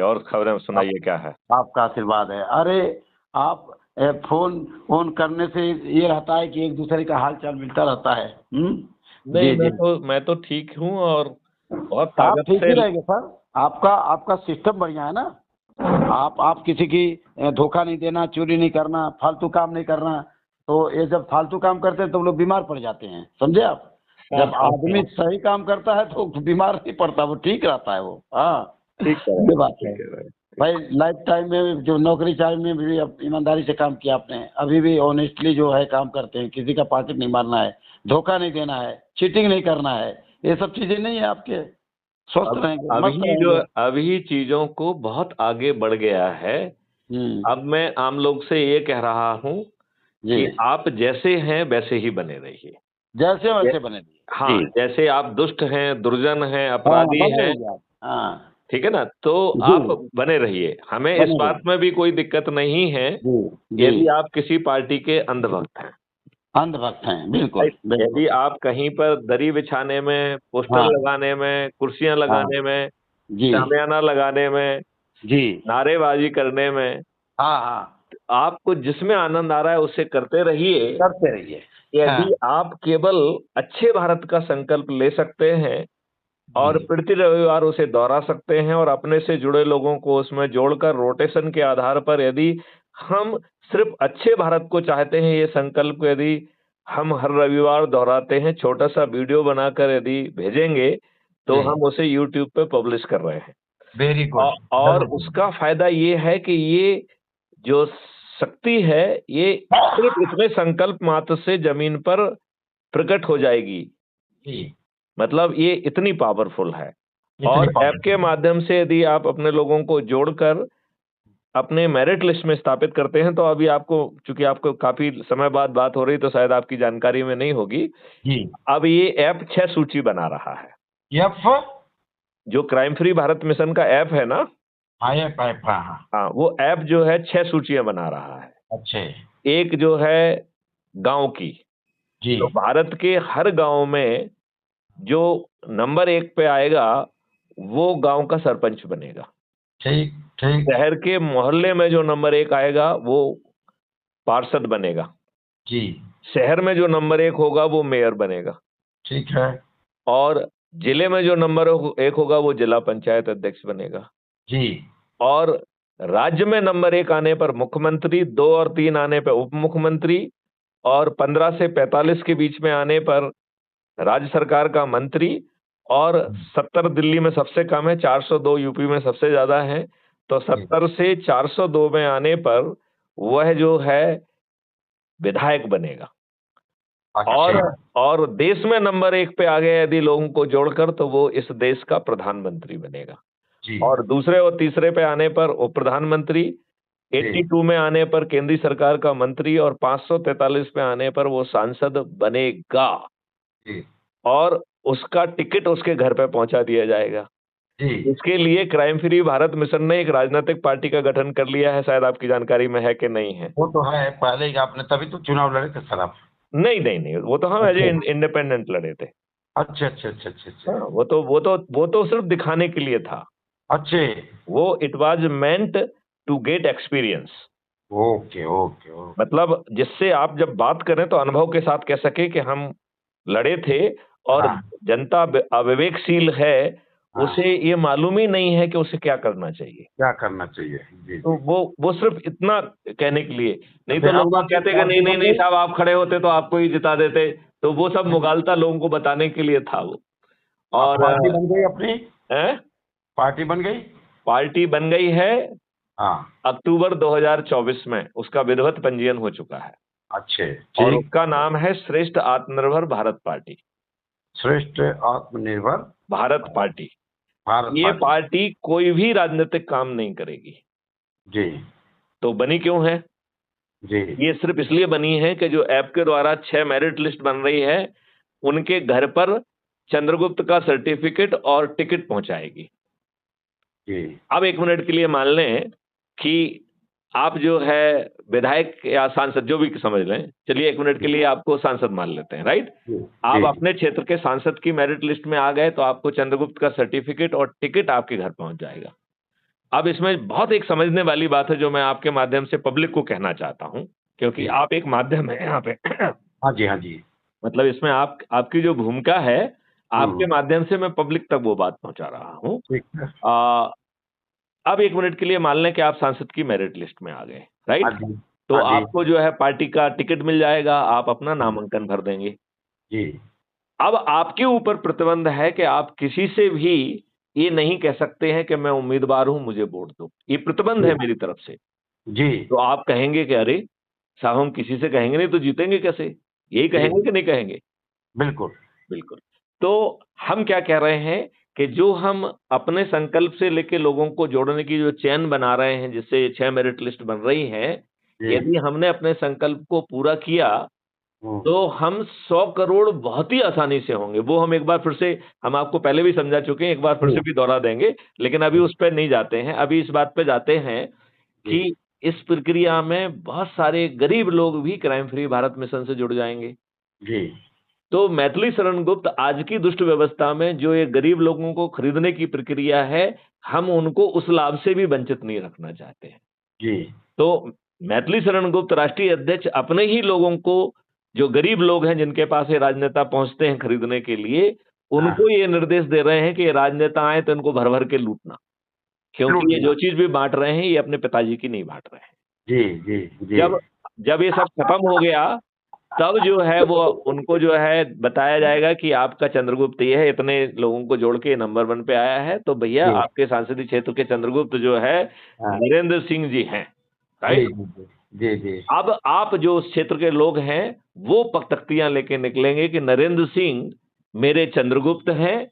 और खबरें आप, सुनाइए, क्या है? आपका आशीर्वाद है। अरे आप फोन फोन करने से ये रहता है कि एक दूसरे का हाल चाल मिलता रहता है। नहीं, जी जी। मैं तो ठीक हूँ और बहुत आप ताकत ठीक से। ही रहेंगे सर। आपका आपका सिस्टम बढ़िया है ना। आप किसी की धोखा नहीं देना, चोरी नहीं करना, फालतू काम नहीं करना। तो ये जब फालतू काम करते हैं तो लोग बीमार पड़ जाते हैं, समझे आप। हाँ, जब हाँ, आदमी हाँ, सही काम करता है तो बीमार नहीं पड़ता, वो ठीक रहता है वो। हाँ, ठीक कह रहे ये हैं, बात ठीक है। कह रहे हैं। भाई लाइफ टाइम में जो नौकरी चाहे में भी अब ईमानदारी से काम किया आपने, अभी भी ऑनेस्टली जो है काम करते हैं, किसी का पॉकेट नहीं मारना है, धोखा नहीं देना है, चीटिंग नहीं करना है, ये सब चीजें नहीं है आपके। स्वस्थ अब रहेंगे, मस्त अभी जो रहेंगे। अभी चीजों को बहुत आगे बढ़ गया है। हम्म। अब मैं आम लोग से ये कह रहा हूँ जी। कि आप जैसे हैं वैसे ही बने रहिए। जैसे ये- वैसे बने दिए हाँ, जी। जैसे आप दुष्ट हैं, दुर्जन हैं, हाँ, अपराधी बने हैं, रहिए आप। हाँ। ठीक है ना, तो जी। आप बने रहिए। हमें इस बने बात रहिए। में भी कोई दिक्कत नहीं है जी। जी। यदि आप किसी पार्टी के अंधभक्त हैं। अंधभक्त हैं, बिल्कुल राइट? बिल्कुल। यदि आप कहीं पर दरी बिछाने में, पोस्टर हाँ। लगाने में, कुर्सियां हाँ। लगाने में, जी। शामियाना लगाने में, जी। नारेबाजी करने में, हाँ हाँ। आपको जिसमें आनंद आ रहा है उसे करते रहिए। करते रहिए। हाँ। यदि आप केवल अच्छे भारत का संकल्प ले सकते हैं और जी। प्रति रविवार उसे दोहरा सकते हैं और अपने से जुड़े लोगों को उसमें जोड़कर रोटेशन के आधार पर यदि हम सिर्फ अच्छे भारत को चाहते हैं, ये संकल्प यदि हम हर रविवार दोहराते हैं, छोटा सा वीडियो बनाकर यदि भेजेंगे, तो जी। हम उसे यूट्यूब पे पब्लिश कर रहे हैं। Very good. और वेरी गुड। उसका फायदा ये है कि ये जो शक्ति है, ये सिर्फ इतने संकल्प मात्र से जमीन पर प्रकट हो जाएगी। जी। मतलब ये इतनी पावरफुल है। इतनी और ऐप के पावरफुल। माध्यम से यदि आप अपने लोगों को जोड़कर अपने मेरिट लिस्ट में स्थापित करते हैं, तो अभी आपको, चूंकि आपको काफी समय बाद बात हो रही, तो शायद आपकी जानकारी में नहीं होगी। जी। अब ये ऐप 6 सूची बना रहा है। एफ। जो क्राइम फ्री भारत मिशन का ऐप है ना, हाँ, एफ एफ, हाँ हाँ। हाँ, वो ऐप जो है 6 सूचियां बना रहा है। अच्छे। एक जो है गांव की, जी। तो भारत के हर गांव में जो नंबर 1 पे आएगा, वो गांव का सरपंच बनेगा। ठीक ठीक। शहर के मोहल्ले में जो नंबर 1 आएगा, वो पार्षद बनेगा। जी। शहर में जो नंबर 1 होगा, वो मेयर बनेगा। ठीक है। और जिले में जो नंबर 1 होगा, वो जिला पंचायत अध्यक्ष बनेगा। जी। और राज्य में नंबर 1 आने पर मुख्यमंत्री, 2 और 3 आने पर उप मुख्यमंत्री, और 15 से 45 के बीच में आने पर राज्य सरकार का मंत्री, और 70 दिल्ली में सबसे कम है, 402 यूपी में सबसे ज्यादा है। तो जी। 70 से 402 में आने पर वह जो है विधायक बनेगा। अच्छे। और और देश में नंबर 1 पे आ गए यदि लोगों को जोड़कर, तो वो इस देश का प्रधानमंत्री बनेगा। जी। और दूसरे और तीसरे पे आने पर उप प्रधानमंत्री, जी। 82 में आने पर केंद्रीय सरकार का मंत्री, और 543 पे आने पर वो सांसद बनेगा। जी। और उसका टिकट उसके घर पे पहुंचा दिया जाएगा। जी। इसके लिए क्राइम फ्री भारत मिशन ने एक राजनीतिक पार्टी का गठन कर लिया है, शायद आपकी जानकारी में है कि नहीं है? वो तो है, पहले ही आपने तभी तो चुनाव लड़े थे सर आप। नहीं, नहीं, नहीं, वो तो हम एज ए अच्छा इंडिपेंडेंट लड़े थे। अच्छा अच्छा अच्छा अच्छा अच्छा। हाँ, वो तो सिर्फ दिखाने के लिए था। अच्छे। वो it was meant to get experience. Okay okay okay. मतलब जिससे आप जब बात करें तो अनुभव के साथ कह सके कि हम लड़े थे। और हाँ जनता अविवेकशील है, हाँ। उसे ये मालूम ही नहीं है कि उसे क्या करना चाहिए। क्या करना चाहिए। जी तो जी। वो सिर्फ इतना कहने के लिए। नहीं अच्छा, तो लोग आप बाग पार्टी कहते कि नहीं, पार्टी नहीं, बन नहीं गई। साहब, आप खड़े होते तो आपको ही जिता देते। तो वो सब मुगालता लोगों को बताने के लिए था वो। आप और पार्टी बन गई अपनी। हैं? पार्टी बन गई। पार्टी बन गई है। हाँ। अक्टूबर 2024 में उसका विधिवत पंजीयन हो चुका है। अच्छे। और ठीक। उसका नाम है श्रेष्ठ आत्मनिर्भर भारत पार्टी। श्रेष्ठ आत्मनिर्भर भारत पार्टी। भारत ये पार्टी। पार्टी कोई भी राजनीतिक काम नहीं करेगी। जी। तो बनी क्यों है? जी। ये सिर्फ इसलिए बनी है कि जो ऐप के द्वारा 6 मेरिट लिस्ट बन रही है, उनके घर पर चंद्रगुप्त का सर्टिफिकेट और टिकट पहुंचाएगी। जी। अब 1 मिनट के लिए मान लें कि आप जो है विधायक या सांसद, जो भी समझ लें, चलिए 1 मिनट के लिए आपको सांसद मान लेते हैं, राइट? जी। आप जी। अपने क्षेत्र के सांसद की मेरिट लिस्ट में आ गए, तो आपको चंद्रगुप्त का सर्टिफिकेट और टिकट आपके घर पहुंच जाएगा। अब इसमें बहुत एक समझने वाली बात है जो मैं आपके माध्यम से पब्लिक को कहना चाहता हूं, क्योंकि जी। आप एक माध्यम है यहाँ पे। हाँ जी, हाँ जी। मतलब इसमें आपकी जो भूमिका है, आपके हुँ, माध्यम से मैं पब्लिक तक वो बात पहुंचा रहा हूं। ठीक है। आ, अब 1 मिनट के लिए मान लें कि आप सांसद की मेरिट लिस्ट में आ गए, हाँ राइट? जी, तो हाँ जी, आपको जो है पार्टी का टिकट मिल जाएगा, आप अपना हाँ, नामांकन भर देंगे। जी, अब आपके ऊपर प्रतिबंध है कि आप किसी से भी ये नहीं कह सकते हैं कि मैं उम्मीदवार हूं, मुझे वोट दो। ये प्रतिबंध है जी, मेरी तरफ से। जी, तो आप कहेंगे कि अरे साहब, हम किसी से कहेंगे नहीं तो जीतेंगे कैसे? यही जी, कहेंगे कि नहीं कहेंगे? बिल्कुल। बिल्कुल। तो हम क्या कह रहे हैं कि जो हम अपने संकल्प से लेके लोगों को जोड़ने की जो चेन बना रहे हैं, जिससे ये 6 मेरिट लिस्ट बन रही है, जी, यदि हमने अपने संकल्प को पूरा किया, हुँ, तो हम 100 करोड़ बहुत ही आसानी से होंगे। वो हम एक बार फिर से, हम आपको पहले भी समझा चुके हैं, एक बार फिर से हुँ, भी दोहरा देंगे, लेकिन अभी हुँ, उस पे नहीं जाते हैं। अभी इस बात पे जाते हैं जी, कि इस प्रक्रिया में बहुत सारे गरीब लोग भी क्राइम फ्री भारत मिशन से जुड़ जाएँगे। जी, तो मैथिली शरण गुप्त आज की दुष्ट व्यवस्था में जो ये गरीब लोगों को खरीदने की प्रक्रिया है, हम उनको उस लाभ से भी वंचित नहीं रखना चाहते हैं। जी, तो मैथिली शरण गुप्त राष्ट्रीय अध्यक्ष अपने ही लोगों को, जो गरीब लोग हैं जिनके पास ये राजनेता पहुँचते हैं खरीदने के लिए, हाँ, उनको ये निर्देश दे रहे हैं कि ये राजनेता आएँ तो इनको भर-भर के लूटना। क्योंकि ये लूटना। जो चीज़ भी बाँट रहे हैं, ये अपने पिताजी की नहीं बाँट रहे हैं। जी, जी, जी, जब जब ये सब खत्म हो गया, तब जो है वो उनको जो है बताया जाएगा कि आपका चंद्रगुप्त ये है, इतने लोगों को जोड़ के ये नंबर 1 पे आया है, तो भैया जी, आपके सांसदीय क्षेत्र के चंद्रगुप्त जो है, हाँ, नरेंद्र सिंह जी हैं, जी, राइट? जी, जी, जी, जी, अब आप जो उस क्षेत्र के लोग हैं, वो तख्तियाँ लेके निकलेंगे कि नरेंद्र सिंह मेरे चंद्रगुप्त हैं,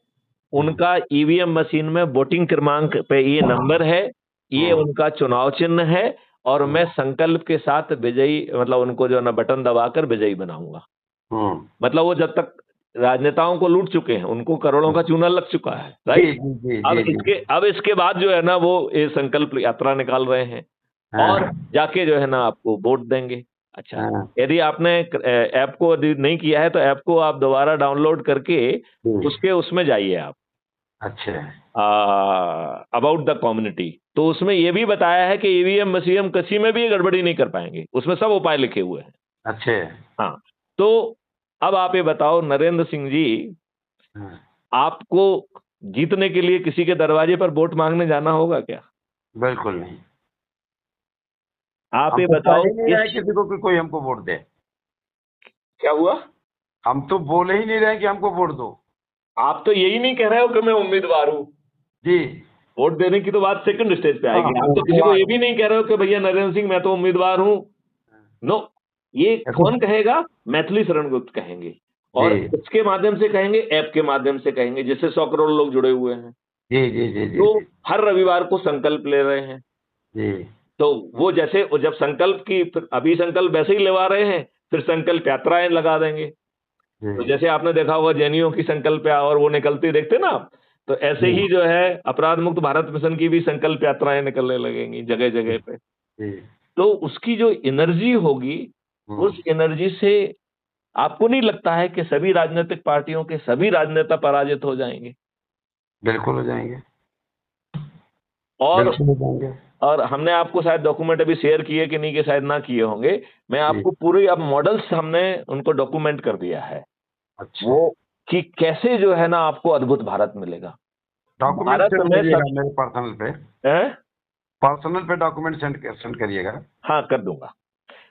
हुँ, उनका ईवीएम मशीन में वोटिंग क्रमांक पे ये नंबर है, ये हुँ, उनका चुनाव चिन्ह है और हुँ, मैं संकल्प के साथ विजयी, मतलब उनको जो है ना बटन दबाकर विजयी बनाऊँगा। हुँ, मतलब वो जब तक राजनेताओं को लूट चुके हैं, उनको करोड़ों हुँ, का चूना लग चुका है, जी, राइट? जी, जी, अब जी, जी, इसके अब इसके बाद जो है ना वो ये संकल्प यात्रा निकाल रहे हैं और हाँ, जाके जो है ना आपको वोट देंगे। अच्छा, हाँ, यदि आपने ऐप को यदि नहीं किया है तो ऐप को आप दोबारा डाउनलोड करके जी, उसके उसमें जाइए आप, अच्छा, अबाउट द कम्युनिटी। तो उसमें ये भी बताया है कि ईवीएम मशीएम किसी में भी ये गड़बड़ी नहीं कर पाएँगे, उसमें सब उपाय लिखे हुए हैं। अच्छा, हाँ, तो अब आप ये बताओ नरेंद्र सिंह जी, हाँ, आपको जीतने के लिए किसी के दरवाजे पर वोट माँगने जाना होगा क्या? बिल्कुल नहीं। आप हम ये तो कह बताओ ही नहीं रहे इस किसी को कि कोई हमको वोट दे। क्या हुआ? हम तो बोल ही नहीं रहे कि हमको वोट दो। आप तो यही नहीं कह रहे हो कि मैं उम्मीदवार हूँ। जी, वोट देने की तो बात सेकंड स्टेज पे हाँ, आएगी। आप तो उसके किसी को बाद ये भी नहीं कह रहे हो कि भैया नरेंद्र सिंह मैं तो उम्मीदवार हूँ। नो, ये देखो कौन कहेगा? मैथिली शरण गुप्त कहेंगे और जी, इसके माध्यम से कहेंगे, ऐप के माध्यम से कहेंगे, जिससे 100 करोड़ लोग जुड़े हुए हैं। जी, जी, जी, जी, तो जी, हर रविवार को संकल्प ले रहे हैं। जी, तो वो जैसे वो जब संकल्प की फिर अभी संकल्प वैसे ही लेवा रहे हैं, फिर संकल्प यात्राएँ लगा देंगे। तो जी, जैसे आपने देखा होगा जेएनयू की संकल्प और वो निकलती देखते ना आप? तो ऐसे जी, ही जो है अपराध मुक्त भारत मिशन की भी संकल्प यात्राएँ निकलने लगेंगी जगह-जगह पे। जी, तो उसकी जो एनर्जी होगी, हुँ, उस एनर्जी से आपको नहीं लगता है कि सभी राजनीतिक पार्टियों के सभी राजनेता पराजित हो जाएँगे? बिल्कुल हो जाएँगे, और बिल्कुल हो जाएँगे। हमने आपको शायद डॉक्यूमेंट अभी शेयर किए कि नहीं, कि शायद ना किए होंगे। मैं जी, आपको पूरी अब मॉडल्स हमने उनको डॉक्यूमेंट कर दिया है। अच्छा, वो कि कैसे जो है ना आपको अद्भुत भारत मिलेगा। डॉक्यूमेंट भारत सेंड में सब करिएगा मेरे पर्सनल पे, हैं? पर्सनल पे डॉक्यूमेंट सेंड करिएगा। हाँ, कर दूँगा।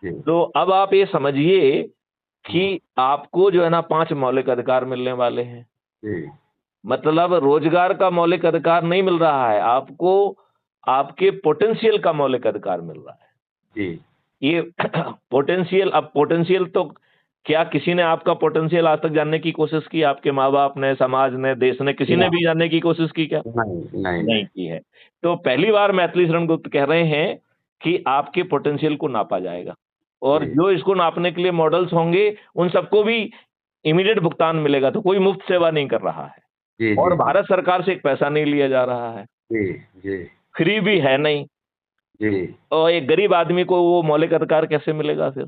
जी, तो अब आप ये समझिए हुँ, कि आपको जो है ना 5 मौलिक अधिकार मिलने वाले हैं। जी, मतलब रोज़गार का मौलिक अधिकार नहीं मिल रहा है, आपको आपके पोटेंशियल का मौलिक अधिकार मिल रहा है। जी, ये पोटेंशियल तो क्या किसी ने आपका पोटेंशियल आज तक जानने की कोशिश की? आपके माँ-बाप ने, समाज ने, देश ने, किसी ना, ने भी जानने की कोशिश की क्या? नहीं, नहीं, नहीं नहीं। की है। तो पहली बार मैथिली शरण गुप्त कह रहे हैं कि आपके पोटेंशियल को नापा जाएगा और जी, जो इसको नापने के लिए मॉडल्स होंगे, उन सबको भी इमीडिएट भुगतान मिलेगा, तो कोई मुफ्त सेवा नहीं कर रहा है जी, और जी, जी, भारत सरकार से एक पैसा नहीं लिया जा रहा है, जी, जी, फ्री भी है नहीं जी, और एक गरीब आदमी को वो मौलिक अधिकार कैसे मिलेगा फिर?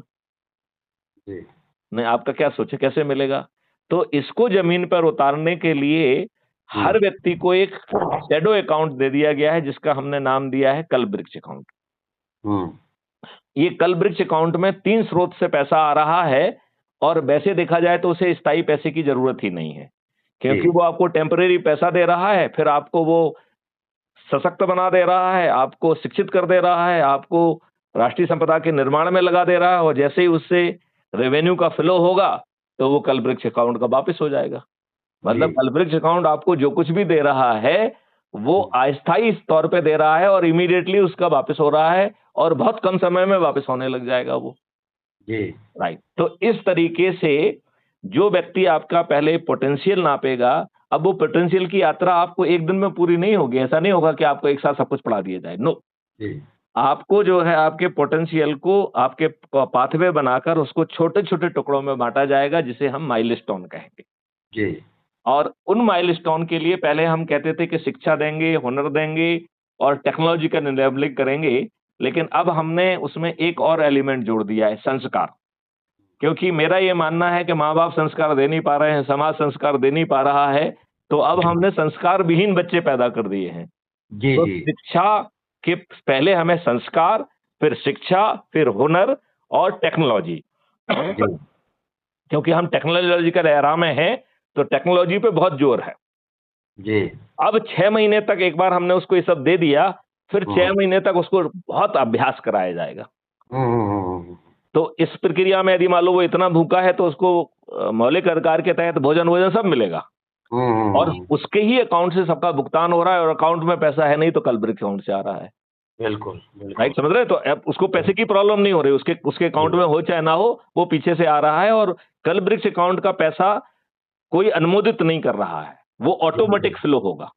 जी, नहीं, आपका क्या सोच है कैसे मिलेगा? तो इसको ज़मीन पर उतारने के लिए हर व्यक्ति को एक शैडो अकाउंट दे दिया गया है जिसका हमने नाम दिया है कल वृक्ष अकाउंट। ये कल वृक्ष अकाउंट में 3 स्रोत से पैसा आ रहा है और वैसे देखा जाए तो उसे स्थायी पैसे की जरूरत ही नहीं है, क्योंकि वो आपको टेम्परेरी पैसा दे रहा है, फिर आपको वो सशक्त बना दे रहा है, आपको शिक्षित कर दे रहा है, आपको राष्ट्रीय संपदा के निर्माण में लगा दे रहा है, और जैसे ही उससे रेवेन्यू का फ्लो होगा तो वो कल वृक्ष अकाउंट का वापस हो जाएगा। मतलब कल वृक्ष अकाउंट आपको जो कुछ भी दे रहा है वो अस्थायी तौर पे दे रहा है और इमीडिएटली उसका वापस हो रहा है और बहुत कम समय में वापस होने लग जाएगा वो। जी राइट। तो इस तरीके से जो व्यक्ति आपका पहले पोटेंशियल नापेगा, अब वो पोटेंशियल की यात्रा आपको एक दिन में पूरी नहीं होगी। ऐसा नहीं होगा कि आपको एक साथ सब कुछ पढ़ा दिया जाए, नो। आपको जो है आपके पोटेंशियल को आपके पाथवे बनाकर उसको छोटे-छोटे टुकड़ों में बांटा जाएगा, जिसे हम माइलस्टोन कहेंगे। जी। और उन माइलस्टोन के लिए पहले हम कहते थे कि शिक्षा देंगे, हुनर देंगे और टेक्नोलॉजिकल एनेबलिंग करेंगे, लेकिन अब हमने उसमें एक और एलिमेंट जोड़ दिया है, संस्कार। क्योंकि मेरा ये मानना है कि माँ-बाप संस्कार दे नहीं पा रहे हैं, समाज संस्कार दे नहीं पा रहा है, तो अब हमने संस्कार विहीन बच्चे पैदा कर दिए हैं। जी, तो शिक्षा के पहले हमें संस्कार, फिर शिक्षा, फिर हुनर और टेक्नोलॉजी। क्योंकि हम टेक्नोलॉजी का एरा में हैं, तो टेक्नोलॉजी पे बहुत जोर है। जी। अब 6 महीने तक एक बार हमने उसको ये सब दे दिया, फिर 6 महीने तक उसको बहुत अभ्यास कराया जाएगा। तो इस प्रक्रिया में यदि मान लो वो इतना भूखा है तो उसको मौलिक अधिकार के तहत भोजन सब मिलेगा और उसके ही अकाउंट से सबका भुगतान हो रहा है और अकाउंट में पैसा है नहीं तो कल वृक्ष अकाउंट से आ रहा है। बिल्कुल, राइट, समझ रहे? तो अब उसको पैसे की प्रॉब्लम नहीं हो रही, उसके अकाउंट में हो चाहे ना हो, वो पीछे से आ रहा है और कल वृक्ष अकाउंट का पैसा कोई अनुमोदित नहीं कर रहा है, वो ऑटोमेटिक फ्लो होगा।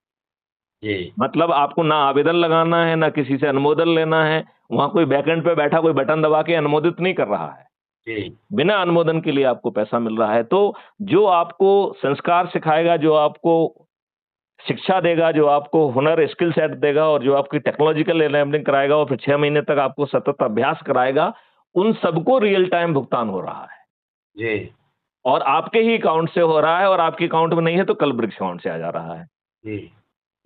जी। मतलब आपको ना आवेदन लगाना है, ना किसी से अनुमोदन लेना है, वहां कोई बैकएंड पे बैठा कोई बटन दबा के अनुमोदित नहीं कर रहा है। जी। बिना अनुमोदन के लिए आपको पैसा मिल रहा है। तो जो आपको संस्कार सिखाएगा, जो आपको शिक्षा देगा, जो आपको हुनर स्किल सेट देगा और जो आपकी टेक्नोलॉजिकल एनेबलिंग कराएगा और फिर 6 महीने तक आपको सतत अभ्यास कराएगा, उन सबको रियल टाइम भुगतान हो रहा है। जी। और आपके ही अकाउंट से हो रहा है और आपके अकाउंट में नहीं है तो कल वृक्ष अकाउंट से आ जा रहा है। जी।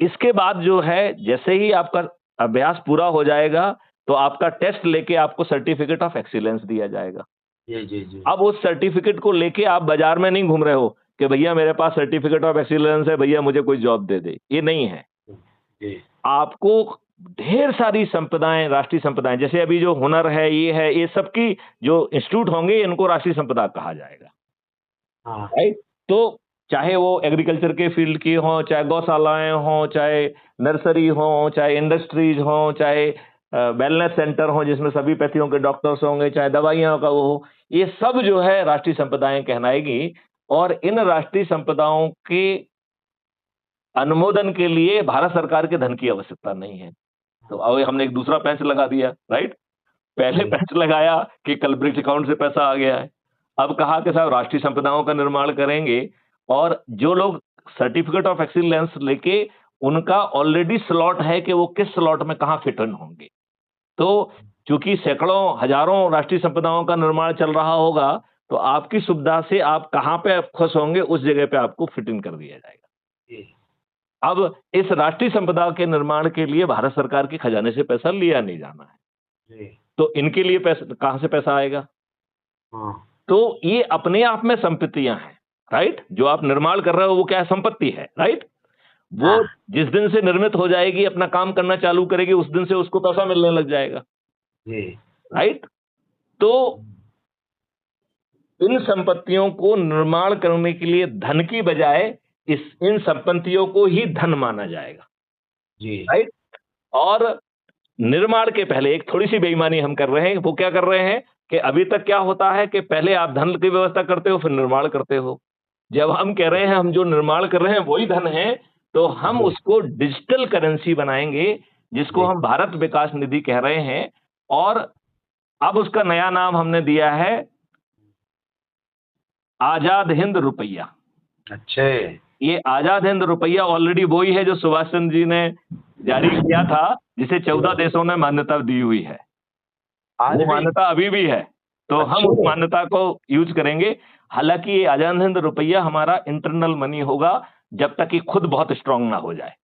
इसके बाद जो है, जैसे ही आपका अभ्यास पूरा हो जाएगा तो आपका टेस्ट लेके आपको सर्टिफिकेट ऑफ एक्सीलेंस दिया जाएगा। जी जी जी। अब उस सर्टिफिकेट को लेके आप बाजार में नहीं घूम रहे हो कि भैया मेरे पास सर्टिफिकेट ऑफ एक्सीलेंस है, भैया मुझे कोई जॉब दे दे, ये नहीं है। जी। आपको ढेर सारी संपदाएं, राष्ट्रीय संपदाएं, जैसे अभी जो हुनर है, ये सबकी जो इंस्टीट्यूट होंगे इनको राष्ट्रीय संपदा कहा जाएगा। राइट। तो चाहे वो एग्रीकल्चर के फील्ड की हो, चाहे गौशालाएं हो, चाहे नर्सरी हो, चाहे इंडस्ट्रीज हो, चाहे वेलनेस सेंटर हो जिसमें सभी पैथियों के डॉक्टर्स होंगे, चाहे दवाइयां का वो हो, ये सब जो है राष्ट्रीय संपदाएं कहलाएगी। और इन राष्ट्रीय संपदाओं के अनुमोदन के लिए भारत सरकार के धन की आवश्यकता नहीं है। तो अब हमने एक दूसरा पैंच लगा दिया, राइट। पहले पैंच लगाया कि कल वृक्ष अकाउंट से पैसा आ गया है, अब कहा कि साहब राष्ट्रीय संपदाओं का निर्माण करेंगे और जो लोग सर्टिफिकेट ऑफ एक्सीलेंस लेके उनका ऑलरेडी स्लॉट है कि वो किस स्लॉट में कहां फिट इन होंगे। तो चूंकि सैकड़ों हजारों राष्ट्रीय संपदाओं का निर्माण चल रहा होगा तो आपकी सुविधा से आप कहां पे खुश होंगे उस जगह पे आपको फिट इन कर दिया जाएगा। अब इस राष्ट्रीय संपदा के निर्माण के लिए भारत सरकार के खजाने से पैसा लिया नहीं जाना है, तो इनके लिए पैसा कहां से पैसा आएगा? तो ये अपने आप में संपत्तियां हैं, राइट। जो आप निर्माण कर रहे हो वो क्या संपत्ति है, राइट। वो जिस दिन से निर्मित हो जाएगी, अपना काम करना चालू करेगी, उस दिन से उसको पैसा मिलने लग जाएगा, राइट। तो इन संपत्तियों को निर्माण करने के लिए धन की बजाय इन संपत्तियों को ही धन माना जाएगा, जी, राइट। और निर्माण के पहले एक थोड़ी सी बेईमानी हम कर रहे हैं। वो क्या कर रहे हैं कि अभी तक क्या होता है कि पहले आप धन की व्यवस्था करते हो फिर निर्माण करते हो। जब हम कह रहे हैं हम जो निर्माण कर रहे हैं वही धन है, तो हम उसको डिजिटल करेंसी बनाएंगे जिसको हम भारत विकास निधि कह रहे हैं। और अब उसका नया नाम हमने दिया है आजाद हिंद रुपया। अच्छा, ये आजाद हिंद रुपया ऑलरेडी वही है जो सुभाष चंद्र जी ने जारी किया था, जिसे 14 देशों ने मान्यता दी हुई है। वो मान्यता अभी भी है, तो हम उस मान्यता को यूज करेंगे। हालांकि ये आजाद हिंद रुपया हमारा इंटरनल मनी होगा, जब तक कि खुद बहुत स्ट्रांग ना हो जाए।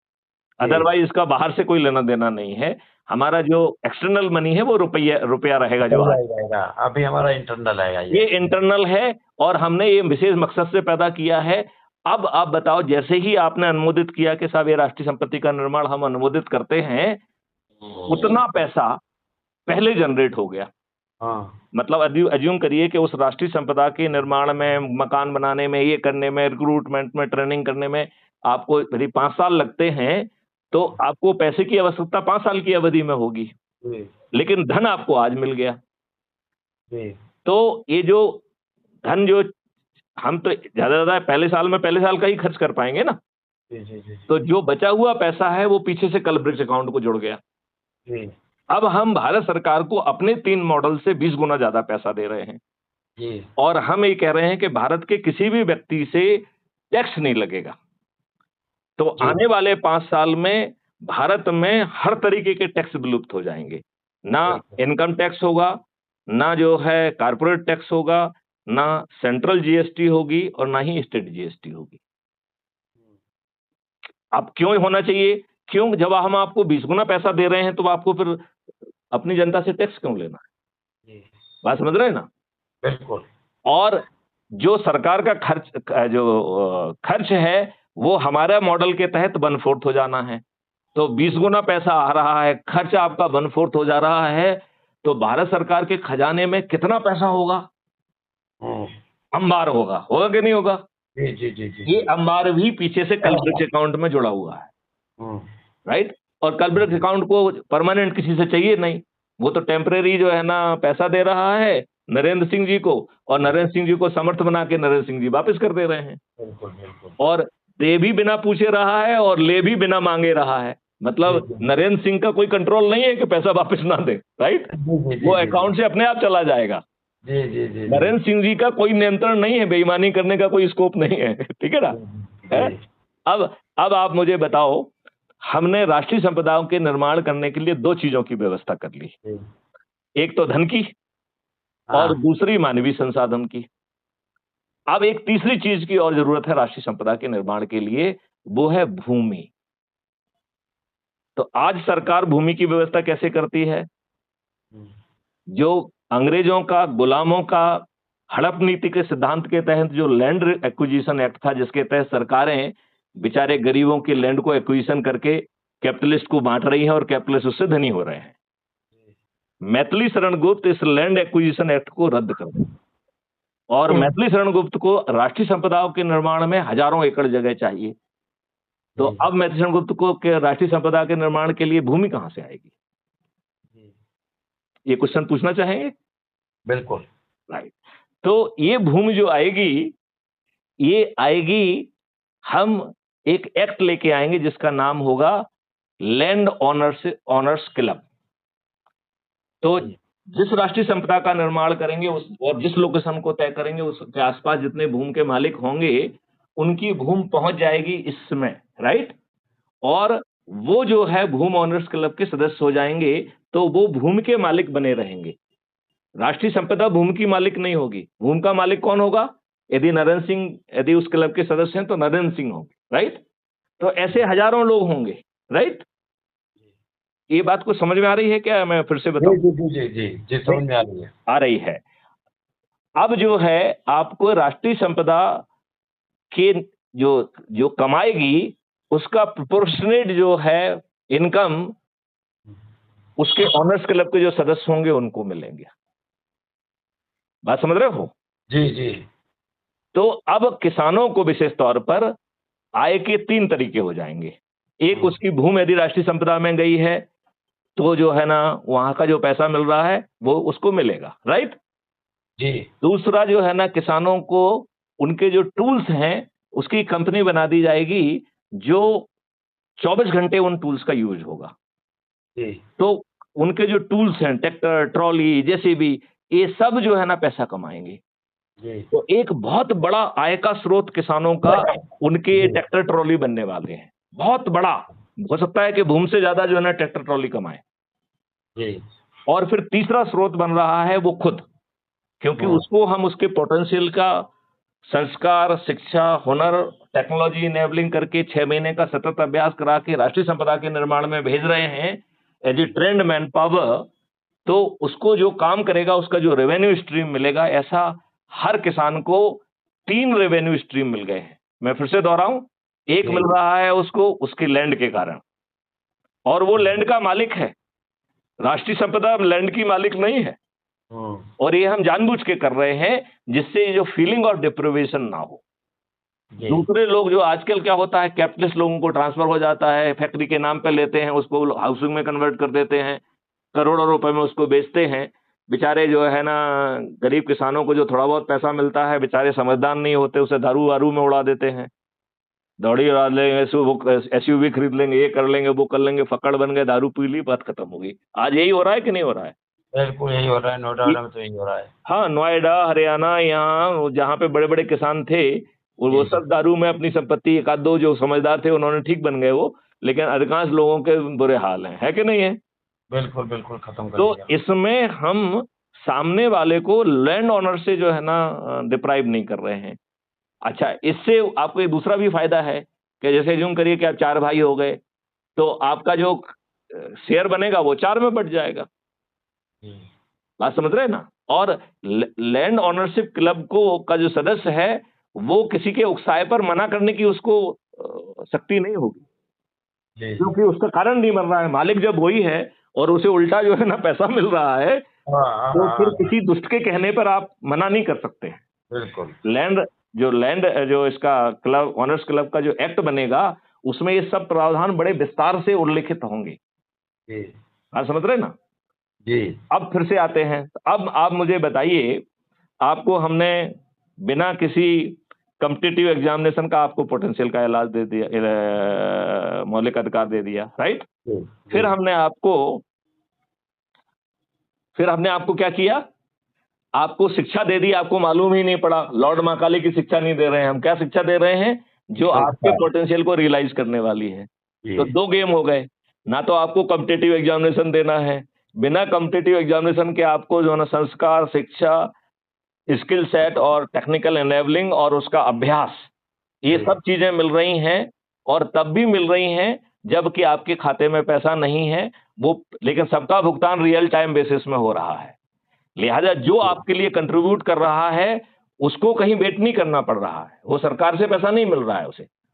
अदरवाइज इसका बाहर से कोई लेना देना नहीं है। हमारा जो एक्सटर्नल मनी है वो रुपया रहेगा जो आज रहेगा, अभी हमारा इंटरनल है ये इंटरनल है और हमने ये विशेष मकसद से पैदा किया है। अब आप बताओ, जैसे ही आपने अनुमोदित किया कि साहब ये राष्ट्रीय संपत्ति का निर्माण हम अनुमोदित करते हैं, उतना पैसा पहले जनरेट हो गया। हाँ, मतलब अज्यूम करिए कि उस राष्ट्रीय संपदा के निर्माण में, मकान बनाने में, ये करने में, रिक्रूटमेंट में, ट्रेनिंग करने में आपको यदि 5 साल लगते हैं, तो आपको पैसे की आवश्यकता 5 साल की अवधि में होगी। जी, लेकिन धन आपको आज मिल गया। जी, तो ये जो धन जो हम तो ज़्यादा पहले साल का ही खर्च कर पाएँगे ना। जी, जी, जी, तो जो बचा हुआ पैसा है वो पीछे से कल ब्रिज अकाउंट को जुड़ गया। जी, अब हम भारत सरकार को अपने 3 मॉडल से 20 गुना ज़्यादा पैसा दे रहे हैं जी, और हम ये कह रहे हैं कि भारत के किसी भी व्यक्ति से टैक्स नहीं लगेगा। तो जी, आने वाले 5 साल में भारत में हर तरीके के टैक्स विलुप्त हो जाएँगे। ना बिल्कुल, इनकम टैक्स होगा, ना जो है कॉर्पोरेट टैक्स होगा, ना सेंट्रल जीएसटी होगी और ना ही स्टेट जीएसटी होगी। अब क्यों होना चाहिए? क्यों जब हम आपको 20 गुना पैसा दे रहे हैं तो आपको फिर अपनी जनता से टैक्स क्यों लेना है? जी, बात समझ रहे हैं ना? बिल्कुल, और जो सरकार का खर्च है वो हमारा मॉडल के तहत 1/4 हो जाना है। तो 20 गुना पैसा आ रहा है, खर्च आपका 1/4 हो जा रहा है, तो भारत सरकार के खजाने में कितना पैसा होगा? हुँ, अंबार होगा कि नहीं होगा? जी, जी, जी, जी, ये अंबार भी पीछे से कल्ब्रिज अकाउंट में जुड़ा हुआ है, हुँ, राइट? और कल्ब्रिज अकाउंट को परमानेंट किसी से चाहिए नहीं, वो तो टेम्परेरी जो है ना पैसा दे रहा है नरेंद्र सिंह जी को और नरेंद्र सिंह जी को समर्थ बना के नरेंद्र सिंह जी वापस कर दे रहे हैं। बिल्कुल, बिल्कुल, और दे भी बिना पूछे रहा है और ले भी बिना मांगे रहा है। जी, मतलब जी, नरेंद्र सिंह का कोई कंट्रोल नहीं है कि पैसा वापस ना दे, राइट? जी, जी, जी, वो जी, अकाउंट से अपने आप चला जाएगा। जी, जी, जी, जी, नरेंद्र सिंह जी का कोई नियंत्रण नहीं है, बेईमानी करने का कोई स्कोप नहीं है, ठीक है ना? हैं? जी, अब आप मुझे बताओ, हमने राष्ट्रीय संपदाओं के निर्माण करने के लिए 2 चीज़ों की व्यवस्था कर ली। जी, एक तो धन की और हाँ, दूसरी मानवीय संसाधन की। अब एक तीसरी चीज़ की और ज़रूरत है राष्ट्रीय संपदा के निर्माण के लिए, वो है भूमि। तो आज सरकार भूमि की व्यवस्था कैसे करती है? हुँ, जो अंग्रेजों का, गुलामों का हड़प नीति के सिद्धांत के तहत जो लैंड एक्विजिशन एक्ट था, जिसके तहत सरकारें बेचारे गरीबों के लैंड को एक्विजिशन करके कैपिटलिस्ट को बांट रही हैं और कैपिटलिस्ट उससे धनी हो रहे हैं। मैथिली शरण गुप्त इस लैंड एक्विजिशन एक्ट को रद्द कर दें और मैथिली शरण गुप्त को राष्ट्रीय संपदाओं के निर्माण में हजारों एकड़ जगह चाहिए। तो जी, अब मैथिली शरण गुप्त को के राष्ट्रीय संपदा के निर्माण के लिए भूमि कहां से आएगी? जी, ये क्वेश्चन पूछना चाहेंगे? बिल्कुल, राइट। तो ये भूमि जो आएगी, ये आएगी, हम एक एक्ट लेके आएंगे जिसका नाम होगा लैंड ओनर्स क्लब। तो जी, जिस राष्ट्रीय संपदा का निर्माण करेंगे उस और जिस लोकेशन को तय करेंगे उसके आसपास जितने भूमि के मालिक होंगे, उनकी भूमि पहुंच जाएगी इसमें, राइट? और वो जो है भूमि ओनर्स क्लब के सदस्य हो जाएंगे, तो वो भूमि के मालिक बने रहेंगे। राष्ट्रीय संपदा भूमि की मालिक नहीं होगी। भूमि का मालिक कौन होगा? यदि उस क्लब के सदस्य हैं तो नरेंद्र सिंह होंगे, राइट? तो ऐसे हजारों लोग होंगे, राइट? ये बात को समझ में आ रही है क्या? मैं फिर से जी, बताऊं? जी, जी, जी, जी, जी, समझ में आ रही है। आ रही है। अब जो है आपको राष्ट्रीय संपदा के जो जो कमाएगी उसका प्रोपोर्शनेट जो है इनकम उसके ओनर्स क्लब के जो सदस्य होंगे उनको मिलेंगे। बात समझ रहे हो? जी, जी, तो अब किसानों को विशेष तौर पर आय के 3 तरीके हो जाएंगे। एक, हुँ, उसकी भूमि यदि राष्ट्रीय संपदा में गई है, तो जो है ना वहाँ का जो पैसा मिल रहा है, वो उसको मिलेगा, राइट? जी, दूसरा जो है ना किसानों को उनके जो टूल्स हैं, उसकी कंपनी बना दी जाएगी, जो 24 घंटे उन टूल्स का यूज़ होगा। जी, तो उनके जो टूल्स हैं, ट्रैक्टर, ट्रॉली, जेसीबी, ये सब जो है ना पैसा कमाएँगे। जी, तो एक बहुत बड़ा आय का स्रोत किसानों का उनके जी, ट्रैक्टर ट्रॉली बनने वाले हैं। बहुत बड़ा। हो सकता है कि भूमि से ज़्यादा जो है ना ट्रैक्टर ट्रॉली कमाएँ। जी, और फिर तीसरा स्रोत बन रहा है वो खुद, क्योंकि हाँ, उसको हम उसके पोटेंशियल का संस्कार, शिक्षा, हुनर, टेक्नोलॉजी इनेबलिंग करके 6 महीने का सतत अभ्यास करा के राष्ट्रीय संपदा के निर्माण में भेज रहे हैं as a trained man power, तो उसको जो काम करेगा उसका जो रेवेन्यू स्ट्रीम मिलेगा, ऐसा हर किसान को 3 रेवेन्यू स्ट्रीम मिल गए हैं। मैं फिर से दोहराऊं, एक मिल रहा है उसको उसके लैंड के कारण, और वो लैंड का मालिक है, राष्ट्रीय संपदा लैंड की मालिक नहीं है। और ये हम जानबूझ के कर रहे हैं जिससे जो फीलिंग ऑफ डिप्रिवेशन ना हो। दूसरे लोग जो आजकल क्या होता है, कैपिटलिस्ट लोगों को ट्रांसफर हो जाता है, फैक्ट्री के नाम पे लेते हैं, उसको हाउसिंग में कन्वर्ट कर देते हैं, करोड़ों रुपए में उसको बेचते हैं। बेचारे जो है ना, गरीब किसानों को जो थोड़ा बहुत पैसा मिलता है, बेचारे समझदार नहीं होते, उसे दारू वारू में उड़ा देते हैं। दौड़ी उड़ा लेंगे, एसयूवी खरीद लेंगे, ये कर लेंगे, वो कर लेंगे, फक्कड़ बन गए, दारू पी ली, बात खत्म हो गई। आज यही हो रहा है कि नहीं हो रहा है? बिल्कुल यही हो रहा है, नोएडा में तो यही हो रहा है। हाँ, नोएडा, हरियाणा, यहाँ जहाँ पे बड़े बड़े किसान थे वो सब दारू में अपनी संपत्ति, एक आध दो जो समझदार थे उन्होंने ठीक बन गए वो, लेकिन अधिकांश लोगों के बुरे हाल हैं, है कि नहीं है? बिल्कुल बिल्कुल खत्म कर तो दिया। इसमें हम सामने वाले को लैंड ऑनर से जो है ना डिप्राइव नहीं कर रहे हैं। अच्छा, इससे आपको एक दूसरा भी फायदा है कि जैसे यूं करिए कि आप 4 भाई हो गए, तो आपका जो शेयर बनेगा वो 4 में बट जाएगा। बात समझ रहे हैं ना? और लैंड ऑनरशिप क्लब को का जो सदस्य है वो किसी के उकसाए पर मना करने की उसको शक्ति नहीं होगी, क्योंकि उसका कारण नहीं बन रहा है। मालिक जब वही है और उसे उल्टा जो है ना पैसा मिल रहा है, तो फिर किसी दुष्ट के कहने पर आप मना नहीं कर सकते। बिल्कुल। लैंड जो इसका क्लब, ऑनर्स क्लब का जो एक्ट बनेगा, उसमें ये सब प्रावधान बड़े विस्तार से उल्लेखित होंगे। आप समझ रहे हैं ना? जी। अब फिर से आते हैं, अब आप मुझे बताइए, आपको हमने बिना किसी कॉम्पिटिटिव एग्जामिनेशन का आपको पोटेंशियल का इलाज दे दिया, मौलिक अधिकार दे दिया, राइट? फिर हमने आपको क्या किया? आपको शिक्षा दे दी, आपको मालूम ही नहीं पड़ा। लॉर्ड मैकाले की शिक्षा नहीं दे रहे हैं हम, क्या शिक्षा दे रहे हैं? जो आपके पोटेंशियल को रियलाइज करने वाली है। तो 2 गेम हो गए, ना तो आपको कॉम्पिटिटिव एग्जामिनेशन देना है, बिना कॉम्पिटिटिव एग्जामिनेशन के आपको जो है ना संस्कार, शिक्षा, स्किल सेट और टेक्निकल एनेबलिंग और उसका अभ्यास, ये सब चीजें मिल रही हैं, और तब भी मिल रही हैं जबकि आपके खाते में पैसा नहीं है वो, लेकिन सबका भुगतान रियल टाइम बेसिस में हो रहा है। लिहाजा जो आपके लिए कंट्रीब्यूट कर रहा है उसको कहीं वेट नहीं करना पड़ रहा है, वो सरकार से पैसा नहीं मिल रहा है,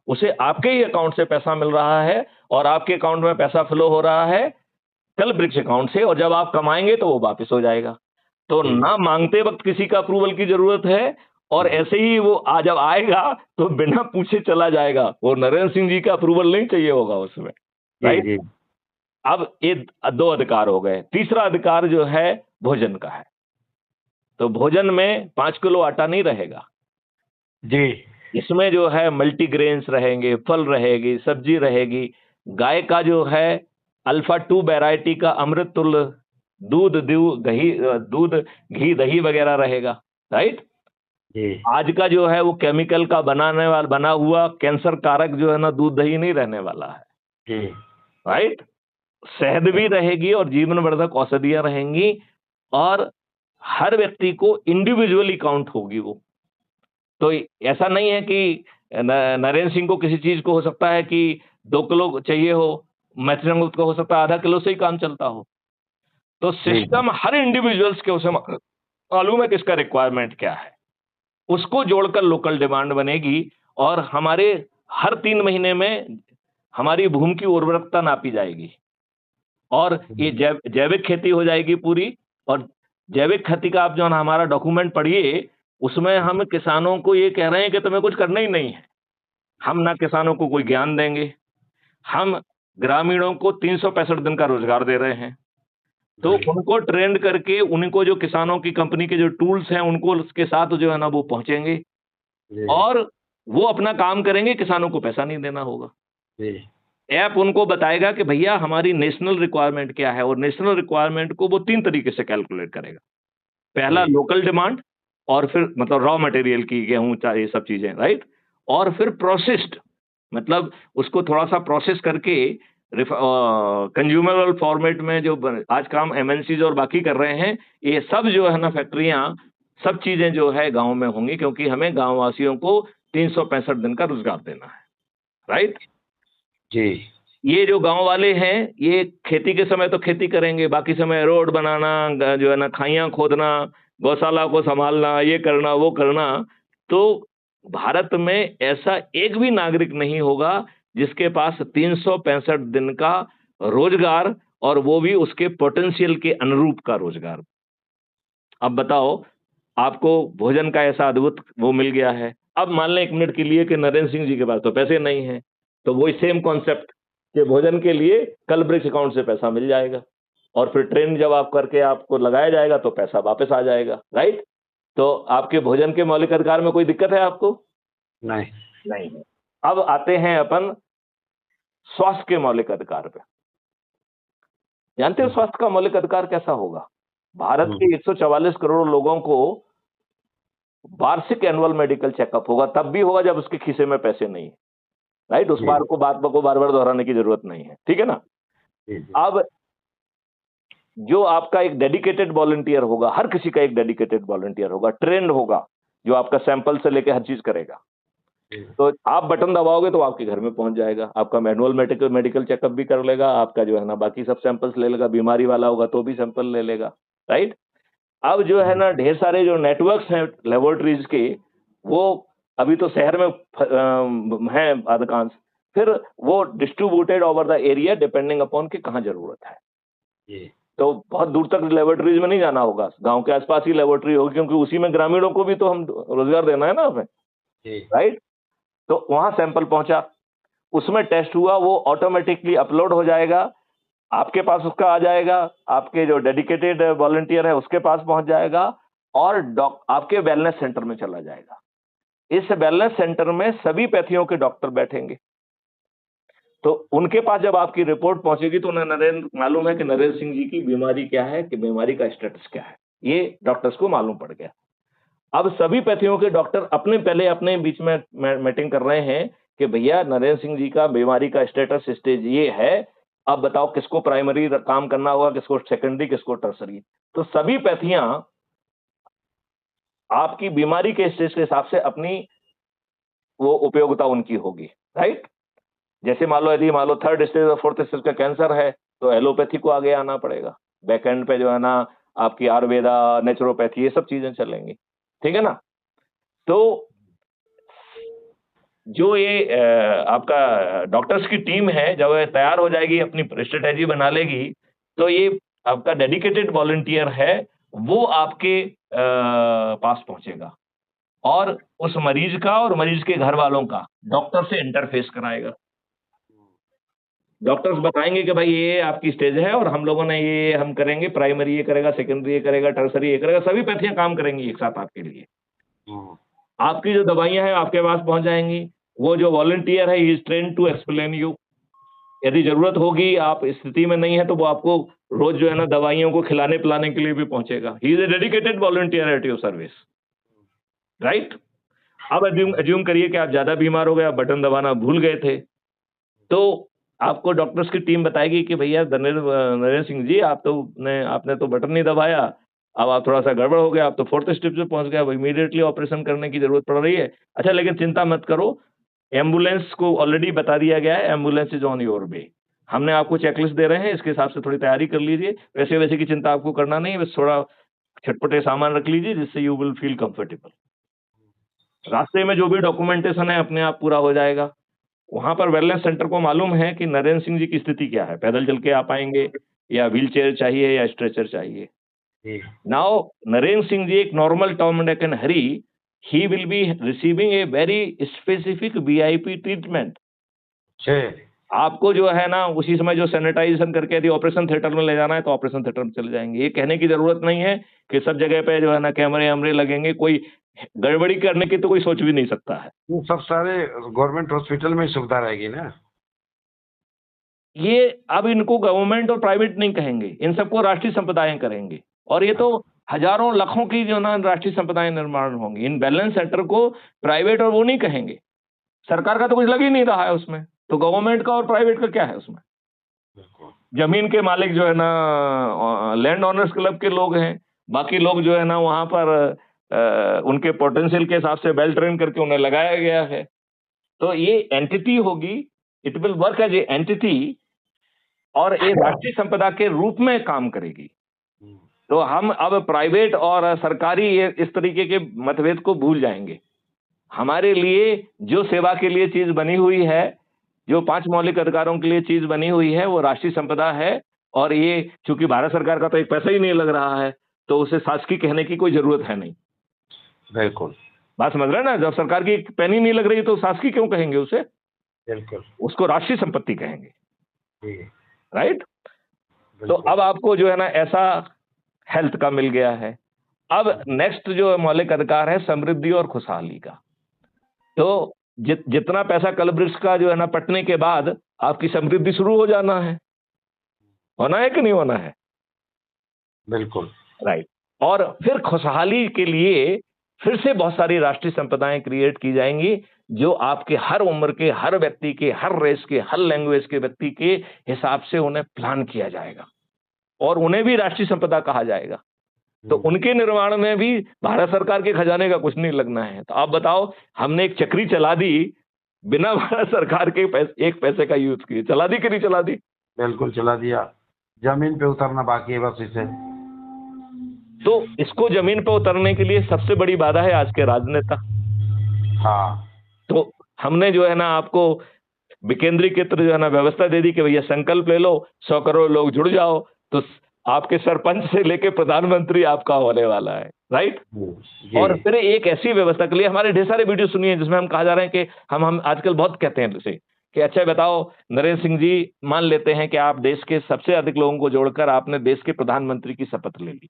उसे आपके ही अकाउंट से पैसा मिल रहा है, और आपके अकाउंट में पैसा फ्लो हो रहा है कल ब्रिक्स अकाउंट से, और जब आप कमाएंगे तो वो वापस हो जाएगा। तो ना मांगते वक्त किसी का अप्रूवल की जरूरत है, और ऐसे ही वो जब आएगा तो बिना पूछे चला जाएगा। वो नरेंद्र सिंह जी का अप्रूवल नहीं चाहिए होगा उसमें, राइट? अब ये 2 अधिकार हो गए। तीसरा अधिकार जो है भोजन का है। तो भोजन में 5 किलो आटा नहीं रहेगा जी। इसमें जो है मल्टीग्रेन्स रहेंगे, फल रहेगी, सब्जी रहेगी, गाय का जो है अल्फा 2 वैरायटी का अमृत तुल्य दूध, घी, दही वगैरह रहेगा, राइट? आज का जो है वो केमिकल का बना हुआ कैंसर कारक जो है ना दूध दही नहीं रहने वाला है, राइट? शहद भी रहेगी और जीवन वर्धक औषधियां रहेंगी, और हर व्यक्ति को इंडिविजुअली काउंट होगी वो। तो ऐसा नहीं है कि नरेंद्र सिंह को किसी चीज को हो सकता है कि 2 किलो चाहिए हो, मैथिली को हो सकता है आधा किलो से ही काम चलता हो। तो सिस्टम हर इंडिविजुअल्स के उसे मालूम है कि इसका रिक्वायरमेंट क्या है, उसको जोड़कर लोकल डिमांड बनेगी, और हमारे हर 3 महीने में हमारी भूमि की उर्वरकता नापी जाएगी, और ये जैविक खेती हो जाएगी पूरी। और जैविक खेती का आप जो है हमारा डॉक्यूमेंट पढ़िए, उसमें हम किसानों को ये कह रहे हैं कि तुम्हें कुछ करना ही नहीं है। हम ना किसानों को कोई ज्ञान देंगे, हम ग्रामीणों को 365 दिन का रोजगार दे रहे हैं। तो उनको ट्रेंड करके, उनको जो किसानों की कंपनी के जो टूल्स हैं उनको उसके साथ जो है ना वो पहुंचेंगे, और वो अपना काम करेंगे, किसानों को पैसा नहीं देना होगा। ऐप उनको बताएगा कि भैया हमारी नेशनल रिक्वायरमेंट क्या है, और नेशनल रिक्वायरमेंट को वो 3 तरीके से कैलकुलेट करेगा। पहला लोकल डिमांड, और फिर मतलब रॉ मटेरियल की, गेहूं, चाय, ये सब चीजें, राइट? और फिर प्रोसेस्ड, मतलब उसको थोड़ा सा प्रोसेस करके कंज्यूमेबल फॉर्मेट में जो आज काम एमएनसीज और बाकी कर रहे हैं, ये सब जो है ना फैक्ट्रियां, सब चीजें जो है गांव में होंगी, क्योंकि हमें गांव वासियों को 365 दिन का रोजगार देना है, राइट जी। ये जो गांव वाले हैं ये खेती के समय तो खेती करेंगे, बाकी समय रोड बनाना, जो है ना खाइयां खोदना, गौशाला को संभालना, ये करना वो करना। तो भारत में ऐसा एक भी नागरिक नहीं होगा जिसके पास 365 दिन का रोजगार, और वो भी उसके पोटेंशियल के अनुरूप का रोजगार। अब बताओ, आपको भोजन का ऐसा अद्भुत वो मिल गया है। अब मान लें 1 मिनट के लिए कि नरेंद्र सिंह जी के पास तो पैसे नहीं हैं, तो वही सेम कॉन्सेप्ट कि भोजन के लिए कल ब्रिक्स अकाउंट से पैसा मिल जाएगा, और फिर ट्रेन जब आप करके आपको लगाया जाएगा तो पैसा वापस आ जाएगा, राइट? तो आपके भोजन के मौलिक अधिकार में कोई दिक्कत है आपको? नहीं। नहीं है। अब आते हैं अपन स्वास्थ्य के मौलिक अधिकार पे। जानते हो स्वास्थ्य का मौलिक अधिकार कैसा होगा? भारत के 144 करोड़ लोगों को वार्षिक एनुअल मेडिकल चेकअप होगा, तब भी होगा जब उसके खीसे में पैसे नहीं है, राइट? उस बात को बार बार दोहराने की जरूरत नहीं है, ठीक है ना? अब जो आपका एक डेडिकेटेड वॉलंटियर होगा, हर किसी का एक डेडिकेटेड वॉलंटियर होगा, ट्रेंड होगा, जो आपका सैंपल से लेके हर चीज करेगा। तो आप बटन दबाओगे तो आपके घर में पहुंच जाएगा, आपका मैनुअल मेडिकल चेकअप भी कर लेगा, आपका जो है ना बाकी सब सैंपल्स ले लेगा, बीमारी वाला होगा तो भी सैंपल ले लेगा, राइट? अब जो है ना ढेर सारे जो नेटवर्क्स हैं लेबोरेटरीज के, वो अभी तो शहर में हैं अधिकांश, फिर वो distributed over the area depending upon कि कहाँ जरूरत है। तो बहुत दूर तक लेबोरेटरीज में नहीं जाना होगा, गांव के आसपास ही लेबोरेटरी होगी, क्योंकि उसी में ग्रामीणों को भी तो हम रोजगार देना है ना हमें, राइट? तो वहां सैंपल पहुंचा, उसमें टेस्ट हुआ, वो ऑटोमेटिकली अपलोड हो जाएगा, आपके पास उसका आ जाएगा, आपके जो डेडिकेटेड वॉलंटियर है उसके पास पहुंच जाएगा, और आपके वेलनेस सेंटर में चला जाएगा। इस वेलनेस सेंटर में सभी पैथियों के डॉक्टर बैठेंगे, तो उनके पास जब आपकी रिपोर्ट पहुंचेगी तो उन्हें मालूम है कि नरेंद्र सिंह जी की बीमारी क्या है, कि बीमारी का स्टेटस क्या है, ये डॉक्टर्स को मालूम पड़ गया। अब सभी पैथियों के डॉक्टर अपने बीच में मीटिंग कर रहे हैं कि भैया नरेंद्र सिंह जी का बीमारी का स्टेटस स्टेज ये है, अब बताओ किसको प्राइमरी काम करना होगा, किसको सेकेंडरी, किसको टर्सरी। तो सभी पैथियां आपकी बीमारी के स्टेज के हिसाब से अपनी वो उपयोगिता उनकी होगी, राइट? जैसे मान लो 3rd स्टेज और 4th स्टेज का कैंसर है तो एलोपैथी को आगे आना पड़ेगा, बैक एंड पे जो है ना आपकी आयुर्वेदा, नेचुरोपैथी, ये सब चीजें चलेंगी, ठीक है ना? तो जो ये आपका डॉक्टर्स की टीम है, जब वह तैयार हो जाएगी, अपनी स्ट्रेटेजी बना लेगी, तो ये आपका डेडिकेटेड वॉलंटियर है, वो आपके पास पहुंचेगा और उस मरीज का और मरीज के घर वालों का डॉक्टर से इंटरफेस कराएगा। डॉक्टर्स बताएंगे कि भाई ये आपकी स्टेज है और हम लोगों ने ये हम करेंगे, प्राइमरी ये करेगा, सेकेंडरी ये करेगा, टर्सरी ये करेगा, सभी पैथियां काम करेंगी एक साथ आपके लिए। आपकी जो दवाइयां हैं आपके पास पहुंच जाएंगी, वो जो वॉलंटियर है he is train to explain you. यदि जरूरत होगी, आप स्थिति में नहीं है, तो वो आपको रोज जो है ना दवाइयों को खिलाने पिलाने के लिए भी पहुंचेगा। He is a dedicated volunteer at your service, right? अब अज्यूम करिए कि आप ज्यादा बीमार हो गए, आप बटन दबाना भूल गए थे, तो आपको डॉक्टर्स की टीम बताएगी कि भैया नरेंद्र सिंह जी, आपने तो बटन नहीं दबाया, अब आप थोड़ा सा गड़बड़ हो गया, आप तो 4th स्टेज पे पहुंच गए, अब इमीडिएटली ऑपरेशन करने की जरूरत पड़ रही है। अच्छा, लेकिन चिंता मत करो, एम्बुलेंस को ऑलरेडी बता दिया गया है, ambulance is on your way. हमने आपको चेकलिस्ट दे रहे हैं, इसके हिसाब से थोड़ी तैयारी कर लीजिए। वैसे की चिंता आपको करना नहीं है, बस थोड़ा छटपटे सामान रख लीजिए जिससे यू विल फील कंफर्टेबल। रास्ते में जो भी डॉक्यूमेंटेशन है अपने आप पूरा हो जाएगा। वहां पर वेलनेस सेंटर को मालूम है कि नरेंद्र सिंह जी की स्थिति क्या है, पैदल चल के आ पाएंगे या व्हील चेयर चाहिए या स्ट्रेचर चाहिए। नाउ नरेंद्र सिंह जी एक normal Tom and and Hari, he will be receiving a very specific VIP treatment. आपको जो है ना उसी समय जो सैनिटाइजेशन करके यदि ऑपरेशन थिएटर में ले जाना है तो ऑपरेशन थिएटर में चले जाएंगे। ये कहने की जरूरत नहीं है कि सब जगह पे जो है ना कैमरे वैमरे लगेंगे, कोई गड़बड़ी करने की तो कोई सोच भी नहीं सकता है। वो सब सारे गवर्नमेंट हॉस्पिटल में सुविधा रहेगी ना। ये अब इनको गवर्नमेंट और प्राइवेट नहीं कहेंगे, इन सबको राष्ट्रीय संप्रदाय करेंगे, और ये तो हजारों लाखों की जो ना राष्ट्रीय संप्रदाय निर्माण होंगी। इन बैलेंस सेंटर को प्राइवेट और वो नहीं कहेंगे, सरकार का तो कुछ लग ही नहीं रहा है उसमें, तो गवर्नमेंट का और प्राइवेट का क्या है उसमें? जमीन के मालिक जो है ना लैंड ओनर्स क्लब के लोग हैं, बाकी लोग जो है ना वहां पर उनके पोटेंशियल के हिसाब से वेल ट्रेन करके उन्हें लगाया गया है। तो ये एंटिटी होगी, it will work as a entity और एक राष्ट्रीय संपदा के रूप में काम करेगी। तो हम अब प्राइवेट और सरकारी इस तरीके के मतभेद को भूल जाएंगे। हमारे लिए जो सेवा के लिए चीज बनी हुई है, जो 5 मौलिक अधिकारों के लिए चीज बनी हुई है, वो राष्ट्रीय संपदा है। और ये चूंकि भारत सरकार का तो एक पैसा ही नहीं लग रहा है, तो उसे शासकीय कहने की कोई जरूरत है नहीं। बिल्कुल, बात समझ रहे हैं ना? जब सरकार की पैनी नहीं लग रही तो शासकीय क्यों कहेंगे उसे? बिल्कुल, उसको राष्ट्रीय संपत्ति कहेंगे, जी, राइट? तो बिल्कुल। अब आपको जो है ना ऐसा हेल्थ का मिल गया है। अब नेक्स्ट जो मौलिक अधिकार है समृद्धि और खुशहाली का। तो जितना पैसा कलवृक्ष का जो है ना पटने के बाद आपकी समृद्धि शुरू हो जाना है। होना है कि नहीं होना है? बिल्कुल, राइट। और फिर खुशहाली के लिए फिर से बहुत सारी राष्ट्रीय संपदाएं क्रिएट की जाएंगी, जो आपके हर उम्र के, हर व्यक्ति के, हर रेस के, हर लैंग्वेज के व्यक्ति के हिसाब से उन्हें प्लान किया जाएगा और उन्हें भी राष्ट्रीय संपदा कहा जाएगा। तो उनके निर्माण में भी भारत सरकार के खजाने का कुछ नहीं लगना है। तो आप बताओ, हमने एक चक्री चला दी बिना भारत सरकार के एक पैसे का यूज किए, चला दी कि नहीं चला दी? बिल्कुल चला दिया। जमीन पे उतरना बाकी है बस इसे। तो इसको जमीन पे उतरने के लिए सबसे बड़ी बाधा है आज के राजनेता। हाँ, तो हमने जो है ना आपको विकेंद्रीकृत जो है ना व्यवस्था दे दी कि भैया संकल्प ले लो, 100 करोड़ लोग जुड़ जाओ, तो आपके सरपंच से लेके प्रधानमंत्री आपका होने वाला है, राइट? और फिर एक ऐसी व्यवस्था के लिए हमारे ढेर सारे वीडियो सुनिए जिसमें हम कहा जा रहे हैं कि हम आजकल बहुत कहते हैं जैसे कि अच्छा बताओ नरेंद्र सिंह जी, मान लेते हैं कि आप देश के सबसे अधिक लोगों को जोड़कर आपने देश के प्रधानमंत्री की शपथ ले ली,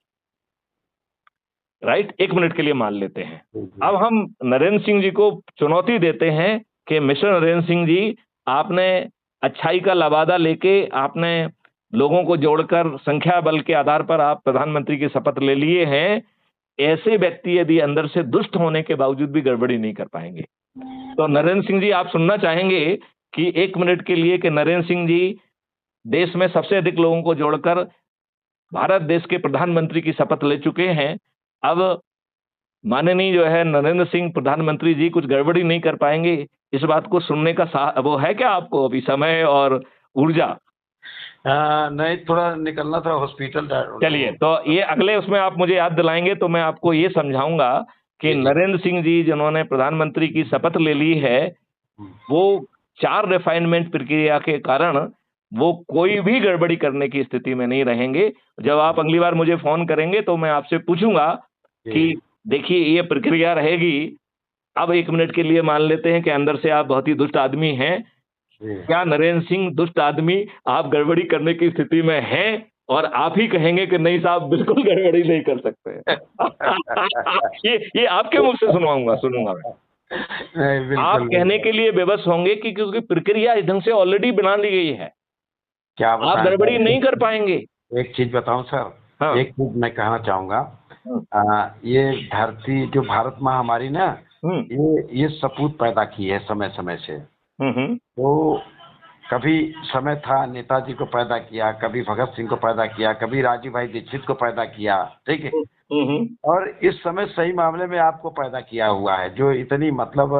राइट? 1 मिनट के लिए मान लेते हैं। अब हम नरेंद्र सिंह जी को चुनौती देते हैं कि मिस्टर नरेंद्र सिंह जी, आपने अच्छाई का लवादा लेके आपने लोगों को जोड़कर संख्या बल के आधार पर आप प्रधानमंत्री की शपथ ले लिए हैं। ऐसे व्यक्ति यदि अंदर से दुष्ट होने के बावजूद भी गड़बड़ी नहीं कर पाएंगे। तो नरेंद्र सिंह जी, आप सुनना चाहेंगे कि 1 मिनट के लिए कि नरेंद्र सिंह जी देश में सबसे अधिक लोगों को जोड़कर भारत देश के प्रधानमंत्री की शपथ ले चुके हैं। अब माननीय जो है नरेंद्र सिंह प्रधानमंत्री जी कुछ गड़बड़ी नहीं कर पाएंगे। इस बात को सुनने का वो है क्या आपको अभी समय और ऊर्जा? नहीं, थोड़ा निकलना था हॉस्पिटल। चलिए, तो ये अगले उसमें आप मुझे याद दिलाएंगे तो मैं आपको ये समझाऊंगा कि नरेंद्र सिंह जी जिन्होंने प्रधानमंत्री की शपथ ले ली है, वो 4 रिफाइनमेंट प्रक्रिया के कारण वो कोई भी गड़बड़ी करने की स्थिति में नहीं रहेंगे। जब आप अगली बार मुझे फोन करेंगे तो मैं आपसे पूछूंगा कि देखिए ये प्रक्रिया रहेगी। अब 1 मिनट के लिए मान लेते हैं कि अंदर से आप बहुत ही दुष्ट आदमी हैं। क्या नरेंद्र सिंह दुष्ट आदमी आप गड़बड़ी करने की स्थिति में हैं? और आप ही कहेंगे कि नहीं साहब बिल्कुल गड़बड़ी नहीं कर सकते। ये आपके मुख से सुनूंगा मैं। आप कहने के लिए बेबस होंगे कि क्योंकि प्रक्रिया इस ढंग से ऑलरेडी बना ली गई है, क्या आप गड़बड़ी नहीं कर पाएंगे। एक चीज बताऊं सर, हाँ। एक चीज मैं कहना चाहूंगा। ये धरती जो भारत माँ हमारी ना, ये सपूत पैदा की है समय समय से। तो कभी समय था नेताजी को पैदा किया, कभी भगत सिंह को पैदा किया, कभी राजीव भाई दीक्षित को पैदा किया, ठीक है। और इस समय सही मामले में आपको पैदा किया हुआ है, जो इतनी मतलब